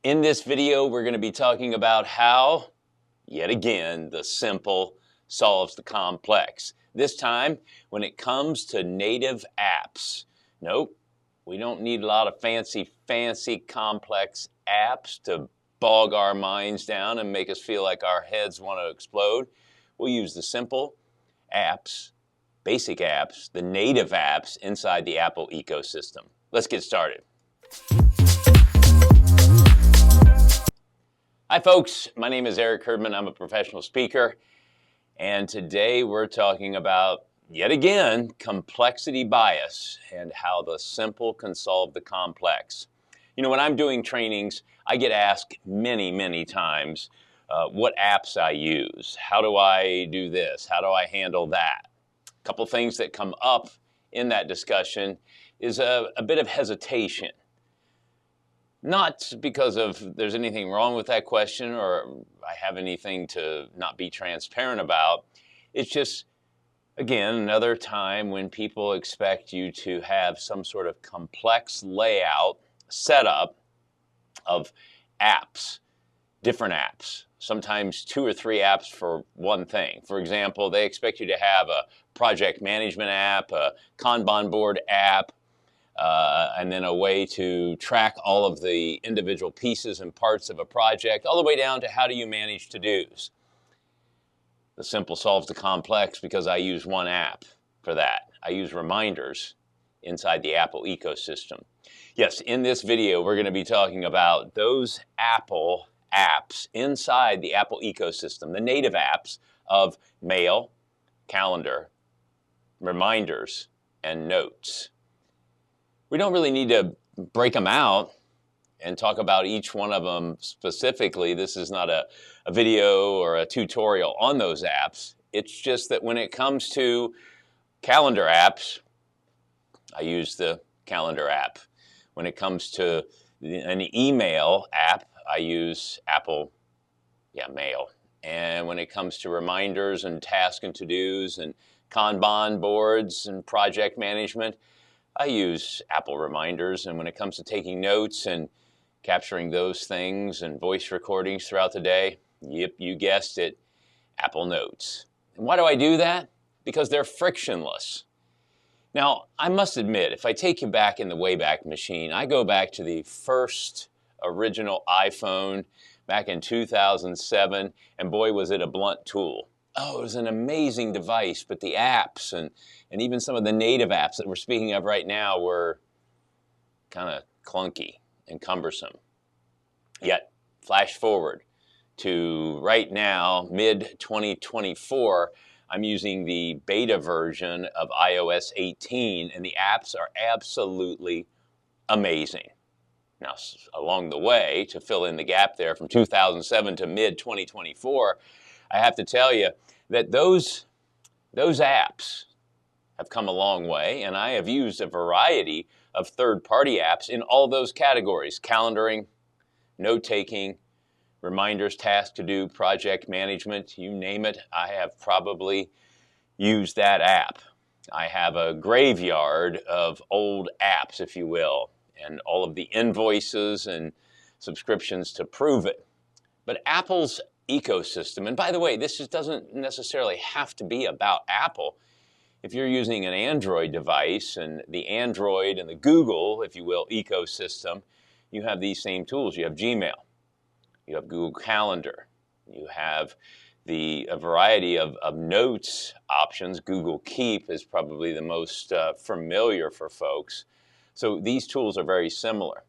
In this video, we're going to be talking about how, yet again, the simple solves the complex. This time, when it comes to native apps. Nope, we don't need a lot of fancy, complex apps to bog our minds down and make us feel like our heads want to explode. We'll use the simple apps, basic apps, the native apps inside the Apple ecosystem. Let's get started. Hi folks, my name is Eric Herdman. I'm a professional speaker, and today we're talking about, yet again, complexity bias and how the simple can solve the complex. You know, when I'm doing trainings, I get asked many times what apps I use. How do I do this? How do I handle that? A couple things that come up in that discussion is a bit of hesitation. Not because of there's anything wrong with that question or I have anything to not be transparent about. It's just, again, another time when people expect you to have some sort of complex layout, setup of apps, different apps, sometimes 2 or 3 apps for one thing. For example, they expect you to have a project management app, a Kanban board app, and then a way to track all of the individual pieces and parts of a project, all the way down to how do you manage to-dos. The simple solves the complex because I use one app for that. I use reminders inside the Apple ecosystem. Yes, in this video, we're going to be talking about those Apple apps inside the Apple ecosystem, the native apps of Mail, Calendar, Reminders, and Notes. We don't really need to break them out and talk about each one of them specifically. This is not a video or a tutorial on those apps. It's just that when it comes to calendar apps, I use the calendar app. When it comes to an email app, I use Apple Mail. And when it comes to reminders and tasks and to-dos and Kanban boards and project management, I use Apple Reminders. And when it comes to taking notes and capturing those things and voice recordings throughout the day, yep, you guessed it, Apple Notes. And why do I do that? Because they're frictionless. Now, I must admit, if I take you back in the Wayback Machine, I go back to the first original iPhone back in 2007, and boy, was it a blunt tool. Oh, it was an amazing device, but the apps and even some of the native apps that we're speaking of right now were kind of clunky and cumbersome. Yet, flash forward to right now, mid-2024, I'm using the beta version of iOS 18, and the apps are absolutely amazing. Now, along the way, to fill in the gap there from 2007 to mid-2024, I have to tell you that those apps have come a long way, and I have used a variety of third-party apps in all those categories: calendaring, note-taking, reminders, tasks to do, project management, you name it, I have probably used that app. I have a graveyard of old apps, if you will, and all of the invoices and subscriptions to prove it. But Apple's ecosystem, and by the way, this just doesn't necessarily have to be about Apple. If you're using an Android device and the Android and the Google, if you will, ecosystem, you have these same tools. You have Gmail, you have Google Calendar, you have a variety of notes options. Google Keep is probably the most familiar for folks. So these tools are very similar.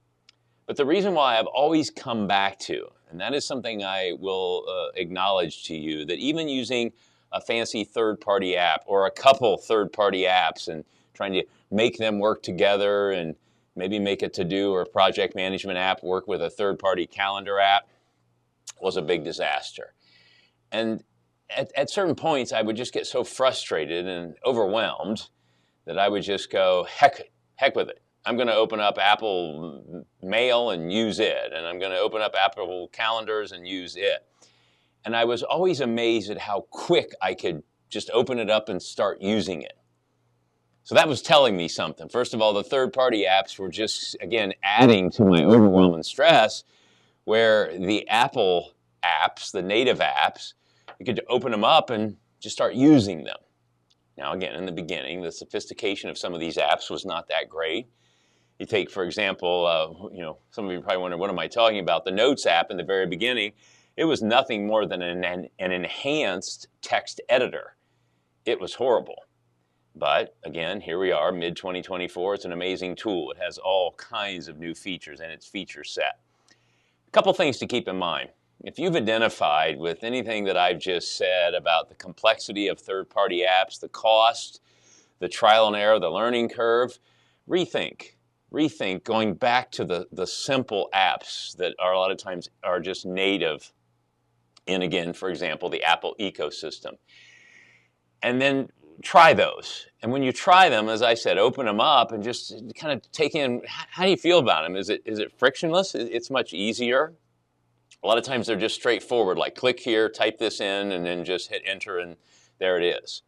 But the reason why I've always come back to, and that is something I will acknowledge to you, that even using a fancy third-party app or a couple third-party apps and trying to make them work together and maybe make a to-do or project management app work with a third-party calendar app was a big disaster. And at certain points, I would just get so frustrated and overwhelmed that I would just go, heck with it. I'm going to open up Apple Mail and use it, and I'm going to open up Apple Calendars and use it. And I was always amazed at how quick I could just open it up and start using it. So that was telling me something. First of all, the third-party apps were just, again, adding to my overwhelm and stress, where the Apple apps, the native apps, you could open them up and just start using them. Now, again, in the beginning, the sophistication of some of these apps was not that great. You take, for example, some of you probably wonder, what am I talking about? The Notes app in the very beginning, it was nothing more than an enhanced text editor. It was horrible. But again, here we are, mid-2024. It's an amazing tool. It has all kinds of new features in its feature set. A couple things to keep in mind. If you've identified with anything that I've just said about the complexity of third-party apps, the cost, the trial and error, the learning curve, rethink going back to the simple apps that are a lot of times are just native in, again, for example, the Apple ecosystem. And then try those. And when you try them, as I said, open them up and just kind of take in, how do you feel about them? Is it frictionless? It's much easier. A lot of times they're just straightforward, like click here, type this in, and then just hit enter, and there it is.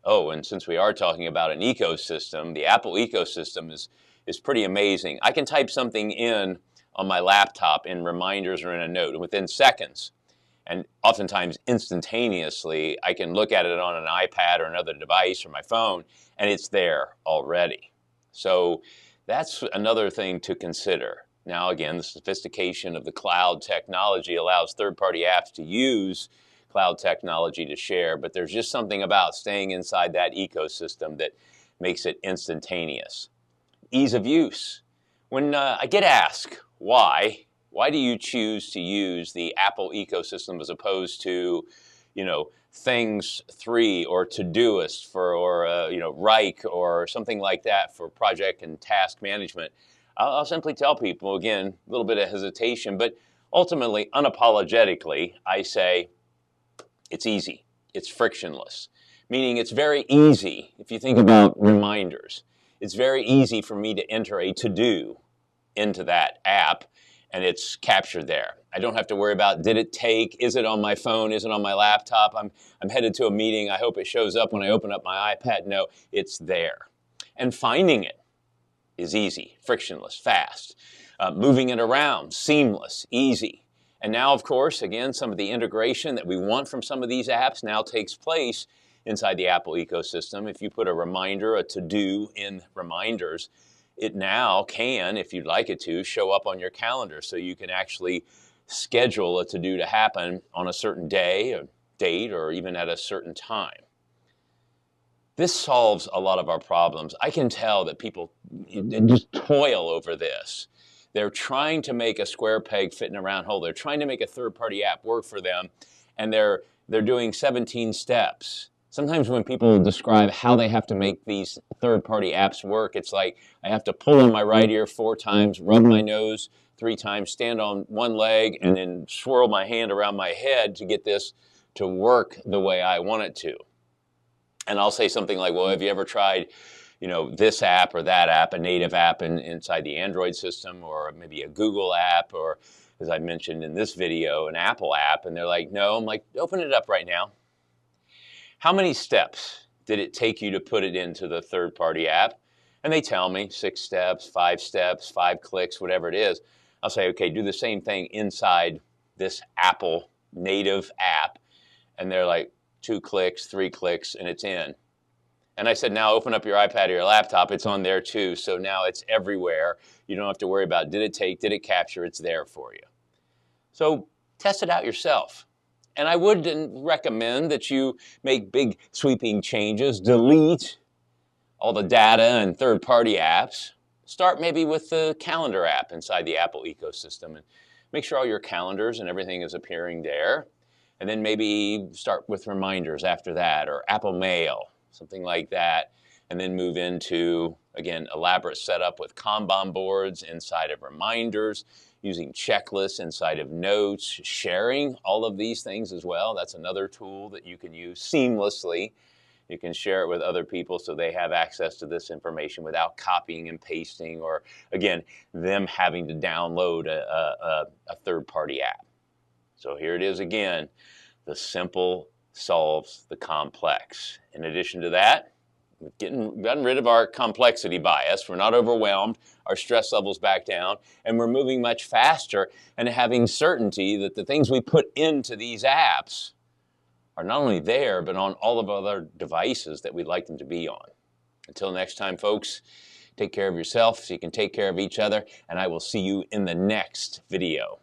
Oh, and since we are talking about an ecosystem, the Apple ecosystem is pretty amazing. I can type something in on my laptop in reminders or in a note, and within seconds, and oftentimes instantaneously, I can look at it on an iPad or another device or my phone, and it's there already. So that's another thing to consider. Now, again, the sophistication of the cloud technology allows third-party apps to use cloud technology to share, but there's just something about staying inside that ecosystem that makes it instantaneous. Ease of use. When I get asked why do you choose to use the Apple ecosystem as opposed to, Things 3 or Todoist or Wrike or something like that for project and task management? I'll simply tell people, again, a little bit of hesitation, but ultimately, unapologetically, I say it's easy. It's frictionless, meaning it's very easy. If you think about reminders, it's very easy for me to enter a to-do into that app, and it's captured there. I don't have to worry about, did it take, is it on my phone, is it on my laptop, I'm headed to a meeting, I hope it shows up when I open up my iPad. No, it's there. And finding it is easy, frictionless, fast. Moving it around, seamless, easy. And now, of course, again, some of the integration that we want from some of these apps now takes place inside the Apple ecosystem. If you put a reminder, a to-do in reminders, it now can, if you'd like it to, show up on your calendar so you can actually schedule a to-do to happen on a certain day, or date, or even at a certain time. This solves a lot of our problems. I can tell that people just toil over this. They're trying to make a square peg fit in a round hole. They're trying to make a third-party app work for them, and they're doing 17 steps. Sometimes when people describe how they have to make these third-party apps work, it's like I have to pull on my right ear 4 times, rub my nose 3 times, stand on one leg, and then swirl my hand around my head to get this to work the way I want it to. And I'll say something like, well, have you ever tried, this app or that app, a native app inside the Android system, or maybe a Google app, or as I mentioned in this video, an Apple app? And they're like, no. I'm like, open it up right now. How many steps did it take you to put it into the third-party app? And they tell me 6 steps, 5 steps, 5 clicks, whatever it is. I'll say, okay, do the same thing inside this Apple native app. And they're like, 2 clicks, 3 clicks, and it's in. And I said, now open up your iPad or your laptop. It's on there too. So now it's everywhere. You don't have to worry about, did it take, did it capture? It's there for you. So test it out yourself. And I wouldn't recommend that you make big sweeping changes, delete all the data and third-party apps. Start maybe with the calendar app inside the Apple ecosystem and make sure all your calendars and everything is appearing there. And then maybe start with reminders after that, or Apple Mail, something like that. And then move into, again, elaborate setup with Kanban boards inside of reminders, using checklists inside of notes, sharing all of these things as well. That's another tool that you can use seamlessly. You can share it with other people so they have access to this information without copying and pasting, or, again, them having to download a third-party app. So here it is again. The simple solves the complex. In addition to that, We've gotten rid of our complexity bias. We're not overwhelmed. Our stress level's back down. And we're moving much faster and having certainty that the things we put into these apps are not only there, but on all of other devices that we'd like them to be on. Until next time, folks, take care of yourself so you can take care of each other, and I will see you in the next video.